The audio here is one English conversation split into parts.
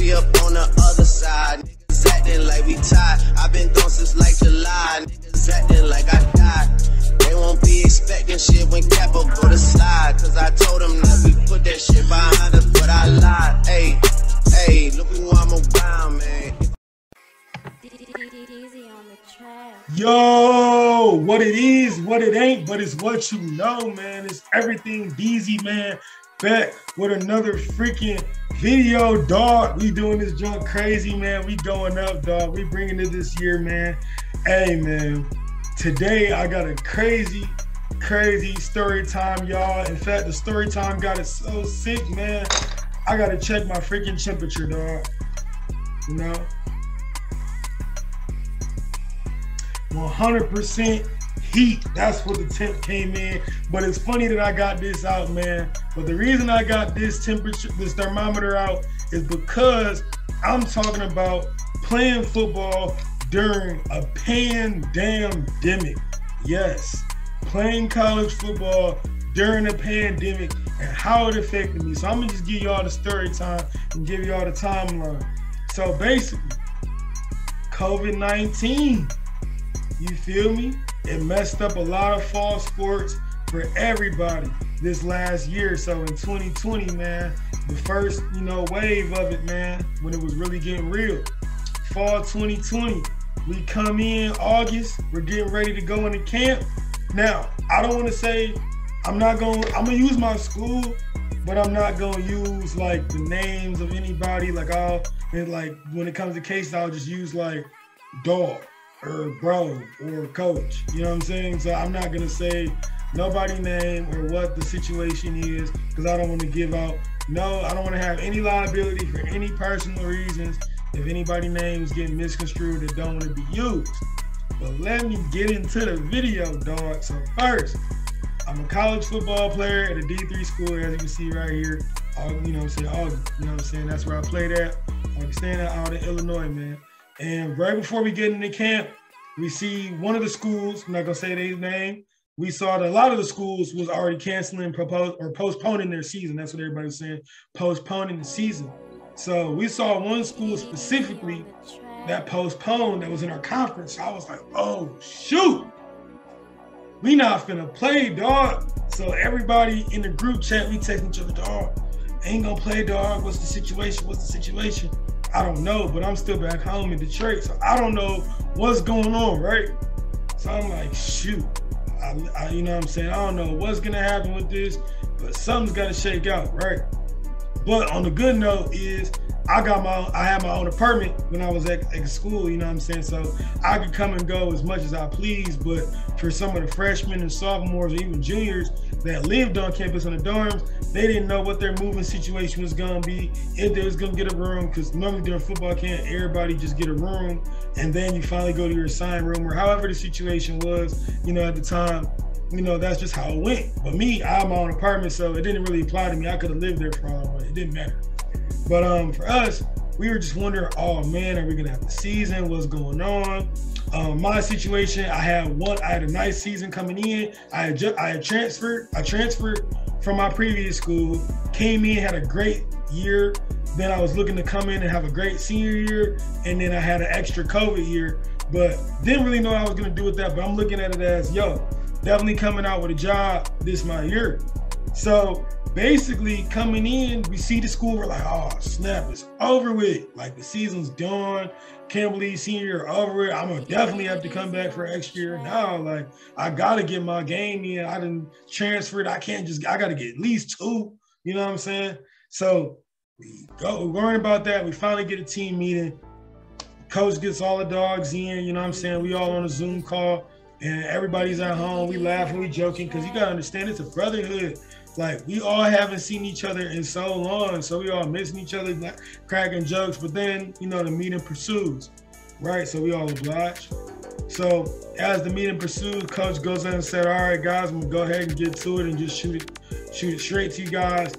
we up on the other side. Niggas acting like we tied. I've been gone since like July. Niggas acting like I died. They won't be expecting shit when Capo go to slide. Cause I told them that we put that shit behind us, but I lied. Hey, hey, look who I'm around, man. Yo, what it is, what it ain't, but it's what you know, man. It's everything DZ, man. Back with another freaking video, dog. We doing this junk crazy, man. We going up, dog. We bringing it this year, man. Hey, man. Today, I got a crazy story time, y'all. In fact, the story time got it so sick, man. I got to check my freaking temperature, dog. You know? 100% heat. That's what the temp came in. But it's funny that I got this out, man. But the reason I got this temperature, this thermometer out, is because I'm talking about playing football during a pandemic. Yes, playing college football during a pandemic and how it affected me. So I'm gonna just give y'all the story time and give y'all the timeline. So basically, COVID-19. You feel me? It messed up a lot of fall sports for everybody this last year. So in 2020, man, the first, wave of it, man, when it was really getting real. Fall 2020, we come in August, we're getting ready to go into camp. Now, I don't want to say, I'm gonna use my school, but I'm not gonna use like the names of anybody. Like when it comes to cases, I'll just use like dog or bro or coach, you know what I'm saying? So I'm not gonna say nobody's name or what the situation is, because I don't want to give out, I don't want to have any liability for any personal reasons if anybody's name is getting misconstrued that don't want to be used. But let me get into the video, dog. So first, I'm a college football player at a D3 school, as you can see right here. That's where I played at. Augustana out in Illinois, man. And right before we get into camp, we see one of the schools, I'm not gonna say their name, we saw that a lot of the schools was already canceling, postponing their season. That's what everybody's saying, postponing the season. So we saw one school specifically that postponed, that was in our conference. So I was like, oh shoot, we not finna play, dog. So everybody in the group chat, we texting each other, dog, ain't gonna play, dog. What's the situation? What's the situation? I don't know, but I'm still back home in Detroit, so I don't know what's going on, right? So I'm like, shoot, you know what I'm saying? I don't know what's gonna happen with this, but something's gotta shake out, right? But on the good note is, I had my own apartment when I was at school, you know what I'm saying? So I could come and go as much as I please, but for some of the freshmen and sophomores or even juniors that lived on campus in the dorms, they didn't know what their moving situation was gonna be, if they was gonna get a room, because normally during football camp, everybody just get a room, and then you finally go to your assigned room, or however the situation was, at the time, that's just how it went. But me, I have my own apartment, so it didn't really apply to me. I could have lived there for all I wanted. It didn't matter. But for us, we were just wondering, oh man, are we gonna have the season? What's going on? My situation, I had a nice season coming in. I transferred from my previous school, came in, had a great year. Then I was looking to come in and have a great senior year, and then I had an extra COVID year, but didn't really know what I was gonna do with that. But I'm looking at it as, definitely coming out with a job this my year. So basically coming in, we see the school, we're like, oh snap, it's over with. Like the season's done. Can't believe senior year over with. I'm gonna definitely have to come back for next year. Now, like, I gotta get my game in. I done transferred. I gotta get at least 2, you know what I'm saying? So we're worrying about that. We finally get a team meeting. Coach gets all the dogs in, you know what I'm saying? We all on a Zoom call and everybody's at home. We laughing, we joking, because you gotta understand, it's a brotherhood. Like, we all haven't seen each other in so long, so we all missing each other, like, cracking jokes, but then, the meeting pursues, right? So we all oblige. So as the meeting pursues, coach goes in and said, all right, guys, I'm gonna go ahead and get to it and just shoot it straight to you guys.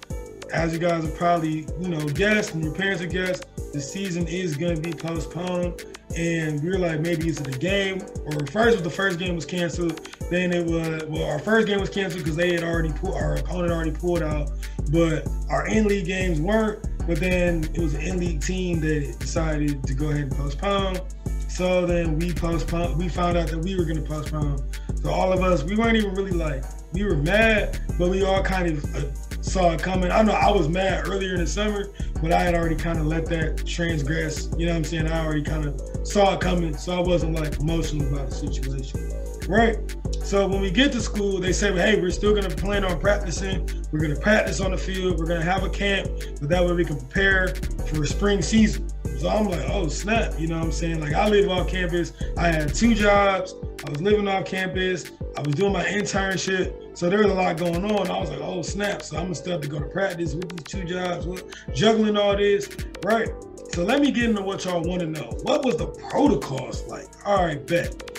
As you guys have probably, guessed, and your parents have guessed, the season is gonna be postponed. And we were like, maybe it's the game, or the first game was canceled. Then it was, our first game was canceled because our opponent already pulled out, but our in-league games weren't. but then it was an in-league team that decided to go ahead and postpone. So then we found out that we were gonna postpone. So all of us, we weren't even really like, we were mad, but we all kind of saw it coming. I know I was mad earlier in the summer, but I had already kind of let that transgress, you know what I'm saying? I already kind of saw it coming, so I wasn't like emotional about the situation, right? So when we get to school, they say, hey, we're still gonna plan on practicing. We're gonna practice on the field. We're gonna have a camp, but that way we can prepare for spring season. So I'm like, oh snap, you know what I'm saying? Like I live off campus. I had 2 jobs. I was living off campus. I was doing my internship. So there was a lot going on. I was like, oh snap. So I'm gonna still have to go to practice with these 2 jobs, juggling all this, right? So let me get into what y'all wanna know. What was the protocols like? All right, bet.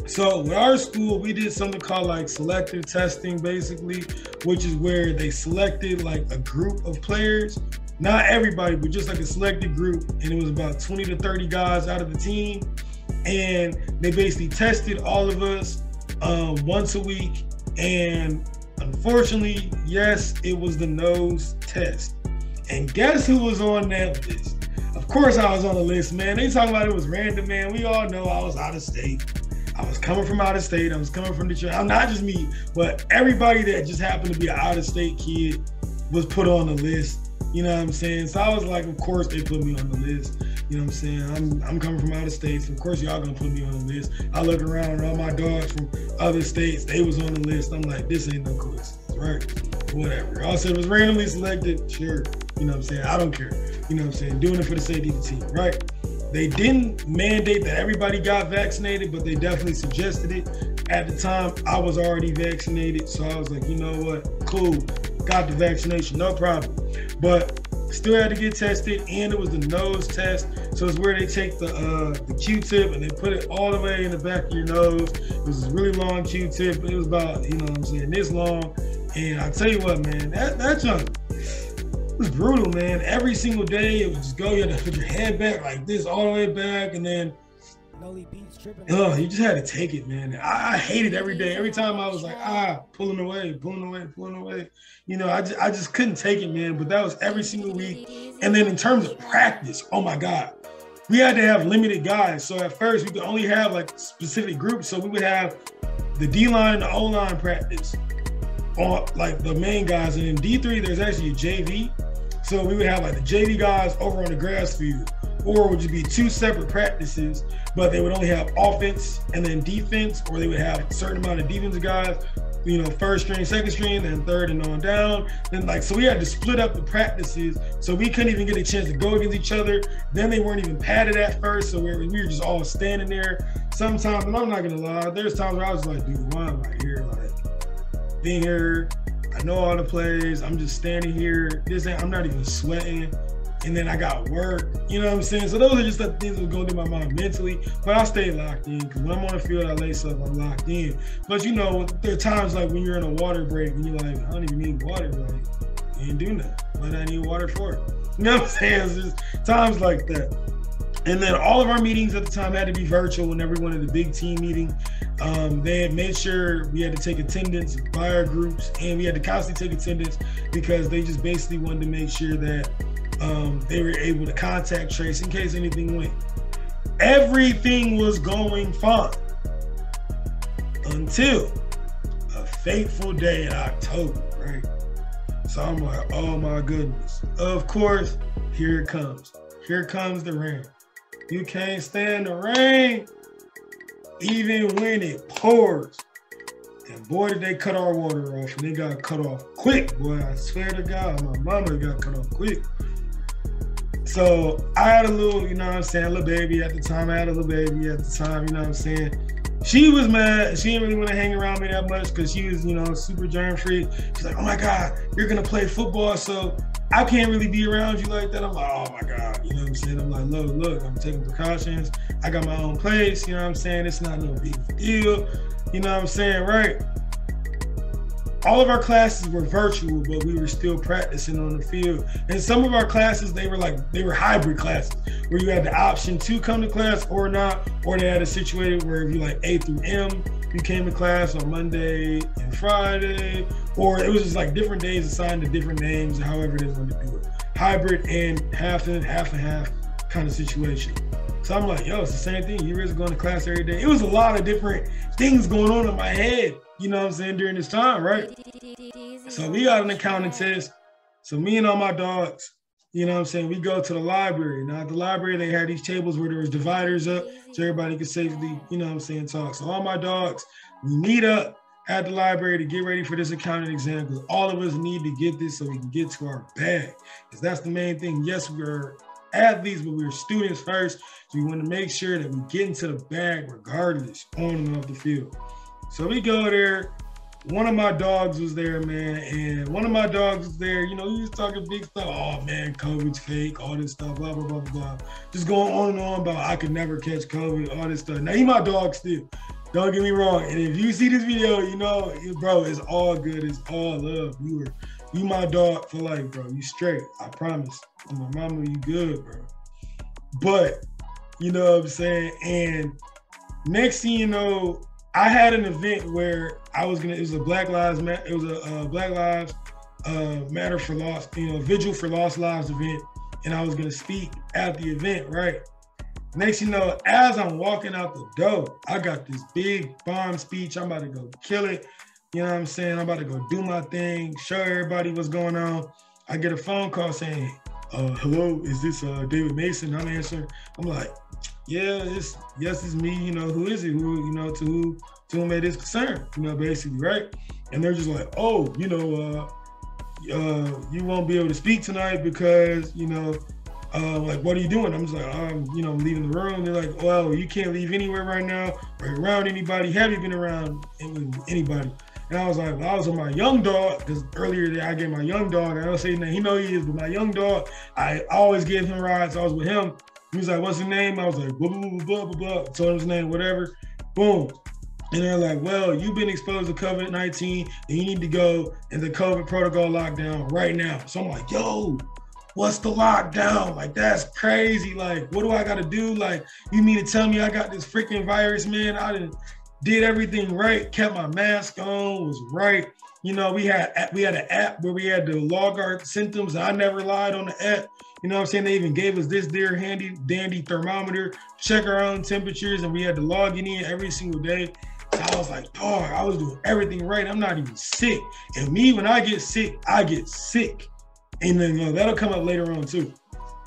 So with our school, we did something called like selective testing, basically, which is where they selected like a group of players. Not everybody, but just like a selected group. And it was about 20 to 30 guys out of the team. And they basically tested all of us once a week. And unfortunately, yes, it was the nose test. And guess who was on that list? Of course I was on the list, man. They talking about it was random, man. We all know I was out of state. I was coming from out of state. I was coming from Detroit. I'm not just me, but everybody that just happened to be an out of state kid was put on the list. You know what I'm saying? So I was like, of course they put me on the list. You know what I'm saying? I'm coming from out of state, so of course y'all gonna put me on the list. I look around and all my dogs from other states, they was on the list. I'm like, this ain't no coincidence, right? Whatever. Y'all said it was randomly selected, sure. You know what I'm saying? I don't care. You know what I'm saying? Doing it for the safety of the team, right? They didn't mandate that everybody got vaccinated, but they definitely suggested it. At the time, I was already vaccinated, so I was like, you know what, cool, got the vaccination, no problem. But still had to get tested, and it was the nose test. So it's where they take the Q-tip and they put it all the way in the back of your nose. It was a really long Q-tip. It was about, you know what I'm saying, this long. And I tell you what, man, that junk, it was brutal, man. Every single day, it would just go, you had to put your head back like this, all the way back, and then, oh, you just had to take it, man. I hated every day. Every time I was like, pulling away. You know, I just couldn't take it, man. But that was every single week. And then in terms of practice, oh my God, we had to have limited guys. So at first, we could only have like specific groups. So we would have the D-line and the O-line practice on like the main guys. And in D3, there's actually a JV. So we would have like the JV guys over on the grass field, or it would just be 2 separate practices, but they would only have offense and then defense, or they would have a certain amount of defensive guys, you know, first string, second string, then third and on down. Then like, so we had to split up the practices, so we couldn't even get a chance to go against each other. Then they weren't even padded at first, so we were just all standing there. Sometimes, and I'm not gonna lie, there's times where I was like, dude, why am I here? Like, being here, I know all the plays, I'm just standing here. I'm not even sweating. And then I got work, you know what I'm saying? So those are just the things that were going through my mind mentally, but I stay locked in, because when I'm on the field, I lace up, I'm locked in. But you know, there are times like when you're in a water break and you're like, I don't even need water, like, you ain't doing that. What I need water for? You know what I'm saying? It's just times like that. And then all of our meetings at the time had to be virtual whenever we went to the big team meeting. They had made sure we had to take attendance by our groups, and we had to constantly take attendance because they just basically wanted to make sure that they were able to contact trace in case anything went. Everything was going fine until a fateful day in October, right? So I'm like, oh my goodness. Of course, here it comes. Here comes the rain. You can't stand the rain, even when it pours. And boy, did they cut our water off, and they got cut off quick, boy. I swear to God, my mama got cut off quick. So I had a little, you know what I'm saying, little baby at the time. You know what I'm saying? She was mad. She didn't really want to hang around me that much because she was, you know, super germ free. She's like, oh my God, you're going to play football, so I can't really be around you like that. I'm like, oh my God, you know what I'm saying? I'm like, look, I'm taking precautions. I got my own place, you know what I'm saying? It's not no big deal, you know what I'm saying, right? All of our classes were virtual, but we were still practicing on the field. And some of our classes, they were hybrid classes where you had the option to come to class or not, or they had it situated where if you like A through M, you came to class on Monday and Friday, or it was just like different days assigned to different names, however they wanted to do it. hybrid and half and half kind of situation. So I'm like, yo, it's the same thing. You really going to class every day. It was a lot of different things going on in my head, you know what I'm saying, during this time, right? So we got an accounting test. So me and all my dogs, you know what I'm saying, we go to the library. Now at the library, they had these tables where there was dividers up so everybody could safely, you know what I'm saying, talk. So all my dogs, we meet up at the library to get ready for this accounting exam because all of us need to get this so we can get to our bag. Because that's the main thing. Yes, we're athletes, but we're students first. So we want to make sure that we get into the bag regardless, on and off the field. So we go there. One of my dogs was there, man, and one of my dogs was there, you know, he was talking big stuff. Oh, man, COVID's fake, all this stuff, blah, blah, blah, blah. Just going on and on about I could never catch COVID, all this stuff. Now, he my dog still. Don't get me wrong. And if you see this video, you know, bro, it's all good. It's all love. You my dog for life, bro. You straight. I promise. I'm my mama, you good, bro. But, you know what I'm saying? And next thing you know, I had an event where it was a Black Lives Matter, it was a Black Lives Matter for Lost, you know, Vigil for Lost Lives event. And I was gonna speak at the event, right? Next you know, as I'm walking out the door, I got this big bomb speech. I'm about to go kill it. You know what I'm saying? I'm about to go do my thing, show everybody what's going on. I get a phone call saying, hello, is this David Mason? I'm answering. I'm like, yeah, it's me. You know, who is it? Who, you know, to whom it is concerned, you know, basically, right? And they're just like, oh, you know, you won't be able to speak tonight because, you know, like, what are you doing? I'm just like, you know, I'm leaving the room. They're like, well, you can't leave anywhere right now or around anybody. Have you been around anybody? And I was like, well, I was with my young dog, because earlier today I gave my young dog, I don't say that he know he is, but my young dog, I always give him rides. So I was with him. He was like, what's his name? I was like, blah, blah, blah, blah, blah, blah. Told him his name, whatever. Boom. And they're like, well, you've been exposed to COVID-19 and you need to go in the COVID protocol lockdown right now. So I'm like, yo, what's the lockdown? Like, that's crazy. Like, what do I got to do? Like, you mean to tell me I got this freaking virus, man? I did everything right, kept my mask on, was right. You know, we had an app where we had to log our symptoms. I never lied on the app. You know what I'm saying? They even gave us this dear handy dandy thermometer, check our own temperatures, and we had to log it in every single day. So I was like, dog, I was doing everything right. I'm not even sick. And me, when I get sick, I get sick. And then, you know, that'll come up later on too.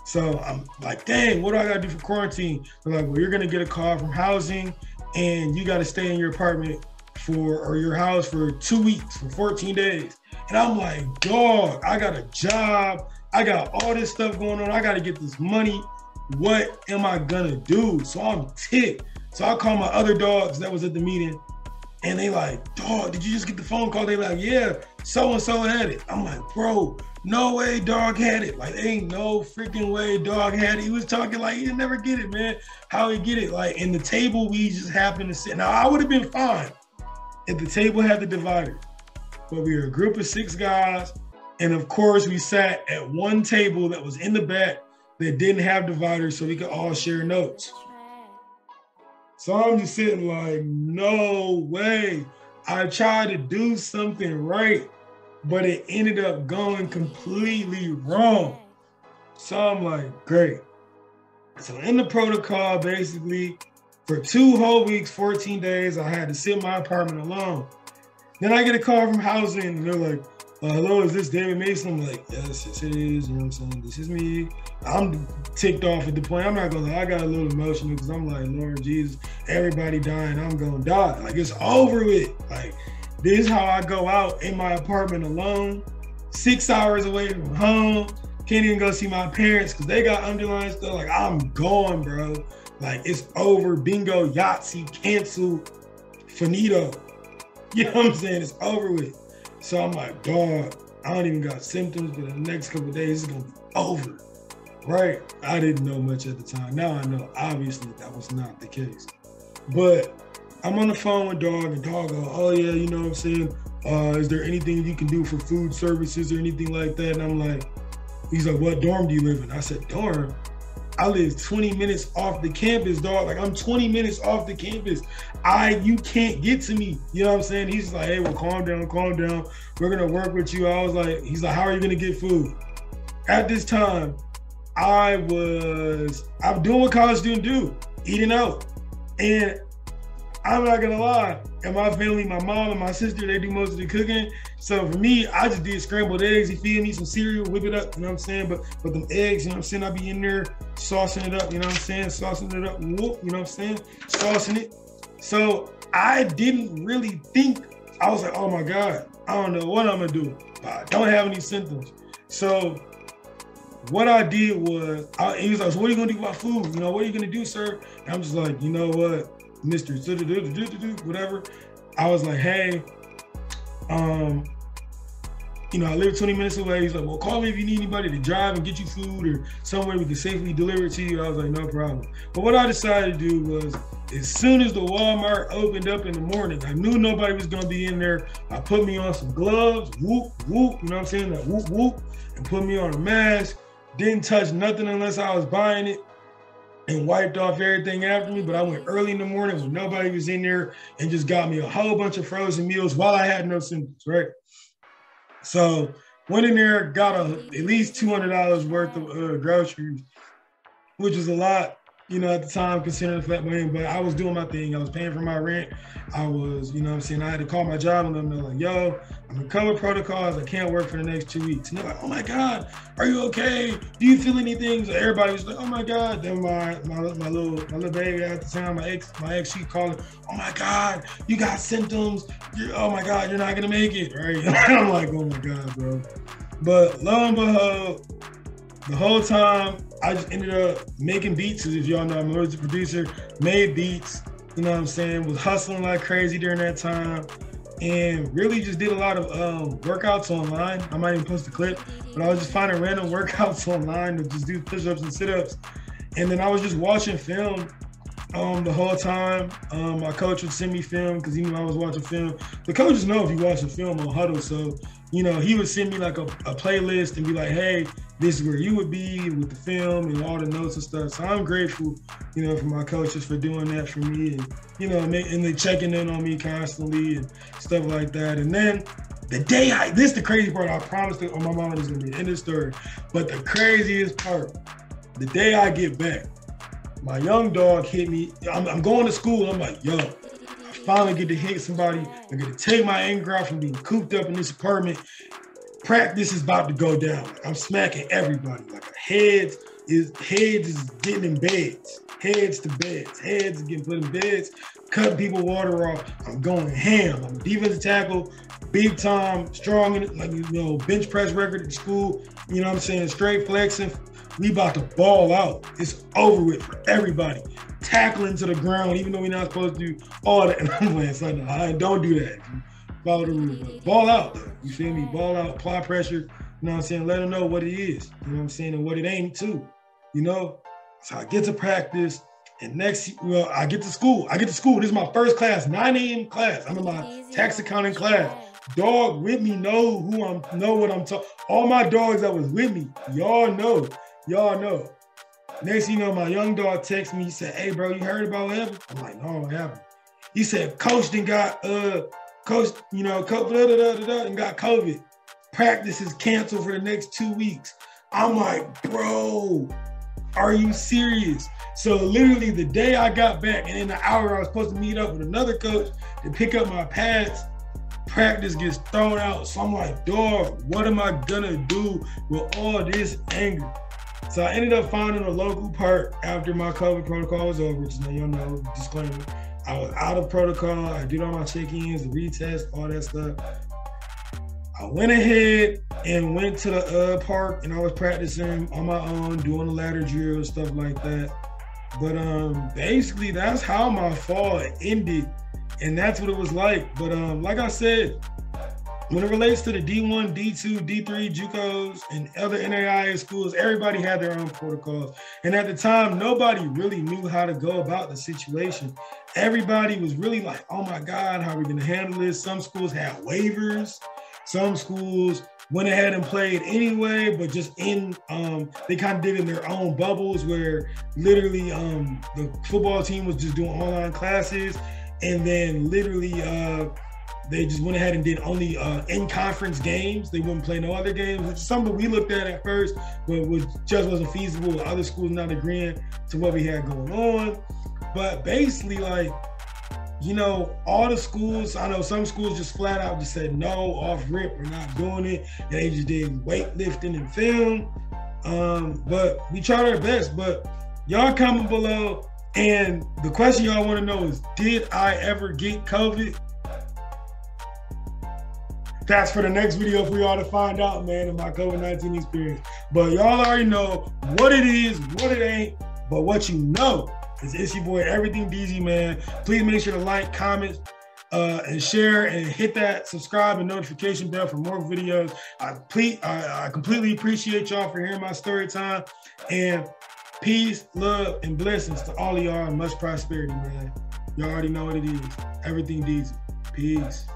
So I'm like, dang, what do I gotta do for quarantine? They're like, well, you're gonna get a call from housing and you gotta stay in your apartment or your house for 2 weeks, for 14 days. And I'm like, dog, I got a job. I got all this stuff going on. I got to get this money. What am I going to do? So I'm ticked. So I call my other dogs that was at the meeting and they like, dog, did you just get the phone call? They like, yeah, so-and-so had it. I'm like, bro, no way dog had it. Like, ain't no freaking way dog had it. He was talking like he didn't never get it, man. How he get it? Like, in the table, we just happened to sit. Now, I would have been fine if the table had the divider. But we were a group of 6 guys. And of course, we sat at one table that was in the back that didn't have dividers so we could all share notes. So I'm just sitting like, no way. I tried to do something right, but it ended up going completely wrong. So I'm like, great. So in the protocol, basically, for 2 whole weeks, 14 days, I had to sit in my apartment alone. Then I get a call from housing and they're like, hello, is this David Mason? I'm like, yes, it is. You know what I'm saying? This is me. I'm ticked off at the point. I'm not gonna lie, I got a little emotional because I'm like, Lord Jesus, everybody dying, I'm gonna die. Like, it's over with. Like, this is how I go out in my apartment alone, 6 hours away from home. Can't even go see my parents because they got underlying stuff. Like, I'm gone, bro. Like, it's over. Bingo, Yahtzee, canceled, finito. You know what I'm saying? It's over with. So I'm like, dog, I don't even got symptoms, but in the next couple of days, it's gonna be over, right? I didn't know much at the time. Now I know, obviously, that was not the case. But I'm on the phone with Dog, and Dog goes, oh yeah, you know what I'm saying? Is there anything you can do for food services or anything like that? And I'm like, he's like, what dorm do you live in? I said, dorm? I live 20 minutes off the campus, dog. Like, I'm 20 minutes off the campus. You can't get to me. You know what I'm saying? He's like, hey, well, calm down, calm down. We're gonna work with you. I was like, he's like, how are you gonna get food? at this time, I'm doing what college students do, eating out. And I'm not gonna lie, in my family, my mom and my sister, they do most of the cooking. So for me, I just did scrambled eggs. You feed me some cereal, whip it up, you know what I'm saying? But them eggs, you know what I'm saying? I be in there saucing it up, you know what I'm saying? Saucing it up, whoop, you know what I'm saying? Saucing it. So I didn't really think, I was like, oh my God, I don't know what I'm gonna do. I don't have any symptoms. So what I did was, he was like, so what are you gonna do about food? You know, what are you gonna do, sir? And I'm just like, you know what, Mr. whatever. I was like, hey, you know, I live 20 minutes away. He's like, well, call me if you need anybody to drive and get you food or somewhere we can safely deliver it to you. I was like, no problem. But what I decided to do was, as soon as the Walmart opened up in the morning, I knew nobody was gonna be in there. I put me on some gloves, whoop, whoop, you know what I'm saying? That whoop, whoop, and put me on a mask. Didn't touch nothing unless I was buying it, and wiped off everything after me. But I went early in the morning when nobody was in there and just got me a whole bunch of frozen meals while I had no symptoms, right? So went in there, got at least $200 worth of groceries, which is a lot, you know, at the time, considering the fact, but I was doing my thing. I was paying for my rent. I was, you know what I'm saying? I had to call my job and them. They're like, yo, I'm in COVID protocols. I can't work for the next 2 weeks. And they're like, oh my God, are you okay? Do you feel anything? So everybody was like, oh my God. Then my little baby at the time, my ex, she called, oh my God, you got symptoms. Oh my God, you're not gonna make it, right? And I'm like, oh my God, bro. But lo and behold, the whole time, I just ended up making beats. As if y'all know, I'm a music producer, made beats, you know what I'm saying? Was hustling like crazy during that time, and really just did a lot of workouts online. I might even post a clip, but I was just finding random workouts online to just do push-ups and sit-ups. And then I was just watching film the whole time. My coach would send me film because he knew I was watching film. The coaches know if you watch a film on Huddle, so you know, he would send me like a playlist and be like, hey, this is where you would be with the film and all the notes and stuff. So I'm grateful, you know, for my coaches for doing that for me, and, you know, and they checking in on me constantly and stuff like that. And then the day this is the crazy part, I promised that my mom was gonna be the end of the story, but the craziest part, the day I get back, my young dog hit me. I'm going to school, I'm like, yo, finally get to hit somebody. I get to take my anger out from being cooped up in this apartment. Practice is about to go down. I'm smacking everybody. Like heads is getting in beds. Heads to beds. Heads getting put in beds. Cutting people water off. I'm going ham. I'm a defensive tackle, big time, strong in it, like, you know, bench press record at school. You know what I'm saying? Straight flexing. We about to ball out. It's over with for everybody. Tackling to the ground, even though we're not supposed to do all that. And I'm like, son, I don't do that. Follow the rules. But ball out, though. You feel me? Ball out, apply pressure. You know what I'm saying? Let them know what it is. You know what I'm saying? And what it ain't, too. You know? So I get to practice. And I get to school. This is my first class, 9 a.m. class. I'm in my tax accounting class. Dog with me know what I'm talking. All my dogs that was with me, y'all know. Next thing you know, my young dog texts me. He said, hey, bro, you heard about what happened? I'm like, no, I haven't. He said, coach and got COVID, and got COVID. Practice is canceled for the next 2 weeks. I'm like, bro, are you serious? So literally the day I got back, and in the hour I was supposed to meet up with another coach to pick up my pads, practice gets thrown out. So I'm like, dog, what am I gonna do with all this anger? So I ended up finding a local park after my COVID protocol was over. Just so you know, disclaimer. I was out of protocol. I did all my check-ins, the retest, all that stuff. I went ahead and went to the park, and I was practicing on my own, doing the ladder drill, stuff like that. But basically, that's how my fall ended, and that's what it was like. But like I said, when it relates to the D1, D2, D3, JUCOs, and other NAIA schools, everybody had their own protocols. And at the time, nobody really knew how to go about the situation. Everybody was really like, oh my God, how are we gonna handle this? Some schools had waivers. Some schools went ahead and played anyway, but just they kind of did in their own bubbles where literally the football team was just doing online classes. And then literally, They just went ahead and did only in-conference games. They wouldn't play no other games, which is something we looked at first, but which just wasn't feasible with other schools not agreeing to what we had going on. But basically, like, you know, all the schools, I know some schools just flat out just said no, off rip, we're not doing it. And they just did weightlifting and film. But we tried our best. But y'all comment below. And the question y'all want to know is, did I ever get COVID? That's for the next video for y'all to find out, man, in my COVID-19 experience. But y'all already know what it is, what it ain't, but what you know is it's your boy, Everything DZ, man. Please make sure to like, comment, and share, and hit that subscribe and notification bell for more videos. I completely appreciate y'all for hearing my story time. And peace, love, and blessings to all of y'all, and much prosperity, man. Y'all already know what it is. Everything DZ. Peace.